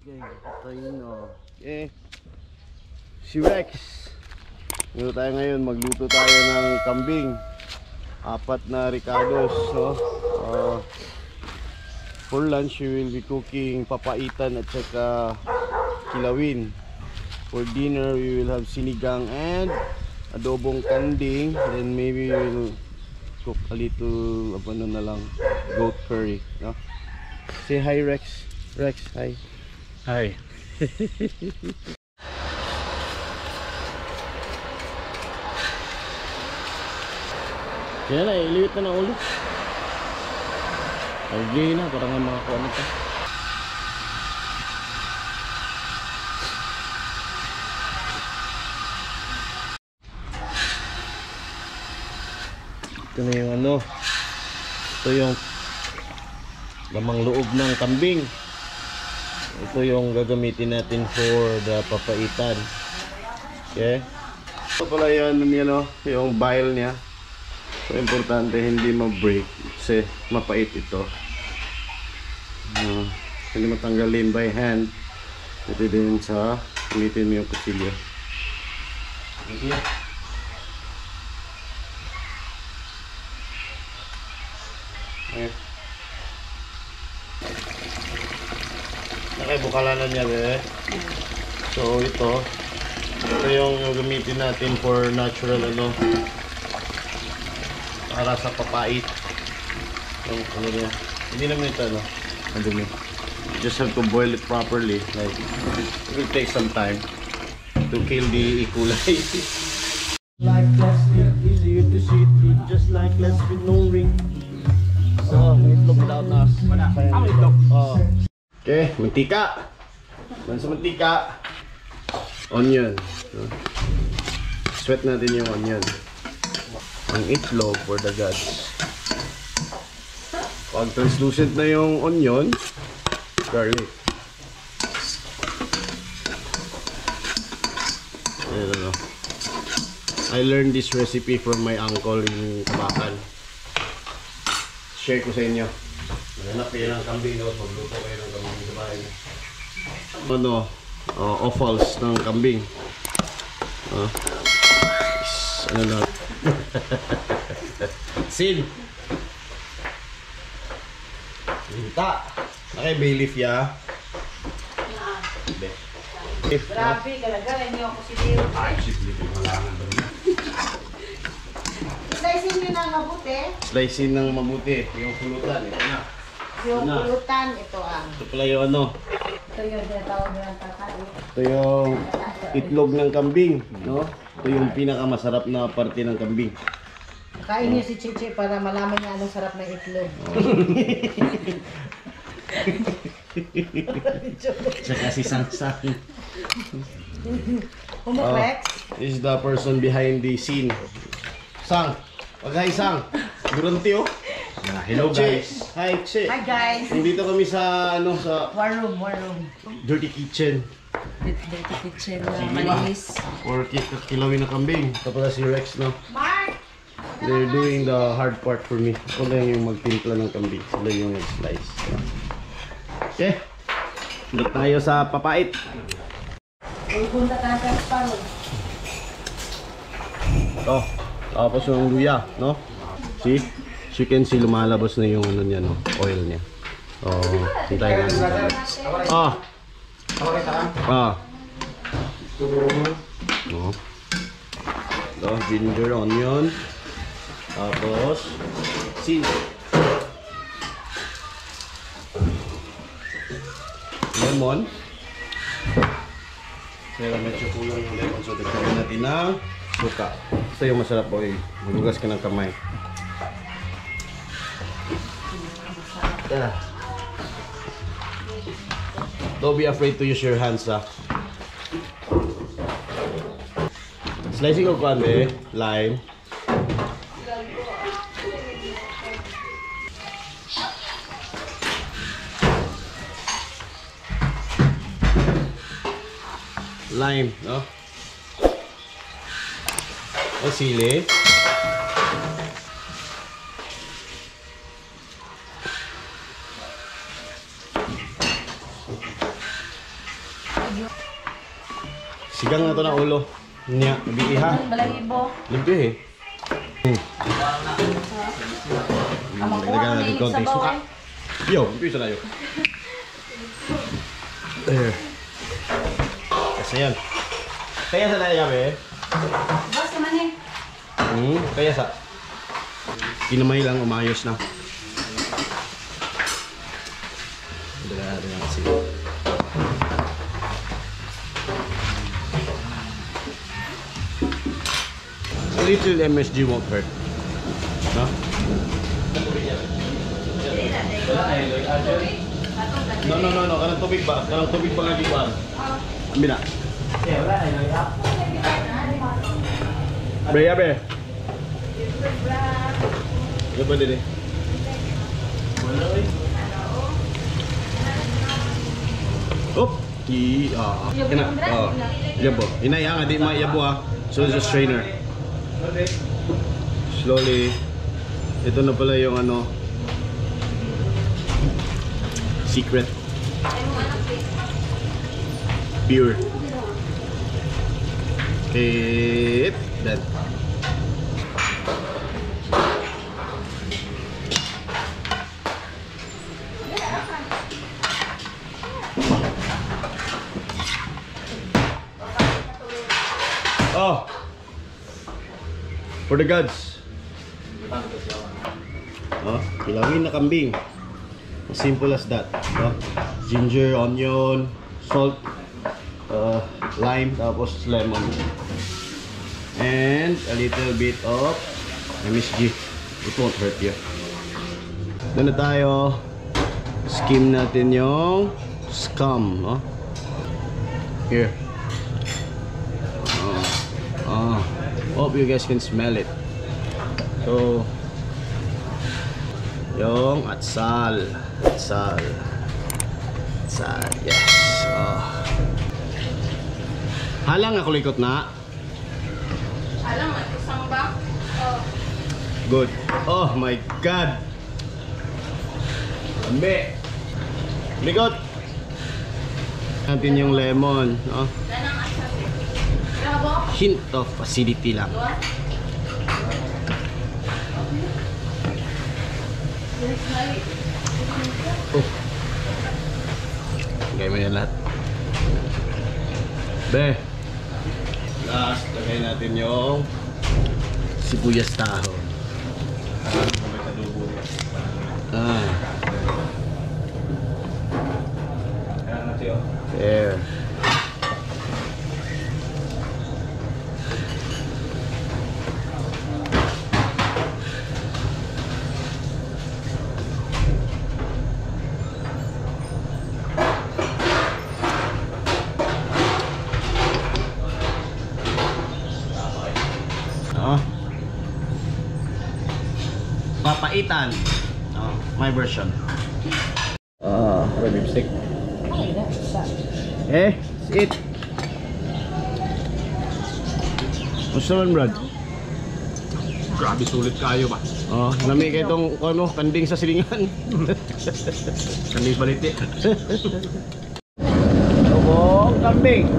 Okay, tayo no. Okay. Si Rex. Dito tayo ngayon, magluto tayo ng kambing. 4 na ricados, no? For lunch, we will be cooking papaitan at saka kilawin. For dinner, we will have sinigang and adobong kanding. Then maybe we will cook a little ano na lang, goat curry, no? Say hi, Rex. Rex, hi. Hi. Kaya na, iliwit na ng ulo. Okay na, parang nga mga kuha nito. Ito na yung ano. Ito yung lamang loob ng kambing. Ito yung gagamitin natin for the papaitan. Okay. Ito pala yan, yung bile niya. So importante hindi ma-break kasi mapait ito. Hindi matanggalin by hand. Ito din sa gamitin mo yung kutsilyo. Okay. Nakibukalanan niya So ito yung gamitin natin for natural para sa papait. Yung ano niya. Hindi naman ito madumi. You just have to boil it properly. Like, it will take some time to kill the E. coli. Like plastic, easier to see through, just like less with no ring. So, itlog without us. Itlog. Okay, mantika. Sa mantika, onion. Sweat natin yung onion. Ang itlog for the gods. Pag translucent na yung onion, garlic. I learned this recipe from my uncle in Kabakan. Share ko sa inyo. Mananap kayo ng kambing, magluto kayo ng kambing sa bahay. Offals ng kambing. Ano na? Sin. Minta. Bay leaf ya. Grabe, galagalan niyo ako si Leo. Ay, simple. Malangan ba rin? Slicein niyo ng mabuti. Slicein ng mabuti. Yung pulutan. Ito na. Yung pulutan, ito ang. Ito pala yung ano. Ito yung tinatawag nilang tatay. Ito yung itlog ng kambing. No? Ito yung pinakamasarap na parte ng kambing. Kain niyo si Chichi para malaman niya anong sarap ng itlog. Tsaka si Sang-Sang. Rex? This is the person behind the scene. Sang! Hi, Sang! Durante Hello guys. Hi, Che! Hi guys! Nandito kami sa sa War room. dirty kitchen. Dirty kitchen na malinis. Or kilawin na kambing. Ito pala si Rex, no? Mark! They're doing the hard part for me. Ako lang yung magtimpla ng kambing. Sila yung nag-slice. Okay. Dito tayo sa papait. Punta ka sa Sparrow. Ito. Tapos yung luya, no? See? As you can see, lumalabas na yung ano niya, no? Oil niya. Hintay natin. Ito, ginger, onion. Tapos, sin. Lemon. Kaya medyo kulang yung lemon. So, dagdagan natin ng suka. Ito yung masarap po eh. Magugas ka ng kamay. Don't be afraid to use your hands, Slicing ko kami, lime. Lime, no? O sili. Sigang na to na ulo. Nya, biiha. Balahibo. Lebih. Amang ko Dagan ako natin na konting sabaw suka. Yo, bisa na yo. Kasi yan. Kaya sa naya be? Bas naman eh. Kaya sa. Kinamay lang, umayos na. Dagan kasi. A little MSG won't hurt. No? No. Kanang tubig ba? Kanang tubig pa lagi ba? Ambil na. Be, ya be. Ya ba din eh? Op. Kena. Oh. Yabo. Inay ang adi ma yabo ah. So it's a strainer. Slowly. Ito na pala yung ano. Secret. Pure. Okay. That. Oh. For the gods. Oh, kilawin na kambing. As simple as that. Oh. Ginger, onion, salt, lime, tapos lemon. And a little bit of MSG. It won't hurt you. Doon na tayo. Skim natin yung scum. Oh. Here. Hope you guys can smell it. So, yung atsal. Atsal. Yes. Oh. Halang ako likot na. Alam mo, isang ba? Oh. Good. Oh my God. Ambe. Likot. Natin yung lemon. No? Hint of acidity lang. Oh. Lagay mo yan lahat. Be. Last, lagay natin yung sibuyas tahon. There. Papaitan. My version. Rib stick. That's it. Gusto man, Brad? Grabe sulit kayo ba? Nami kayo itong ano, kanding sa silingan. Kani baliti. Lubong kambing.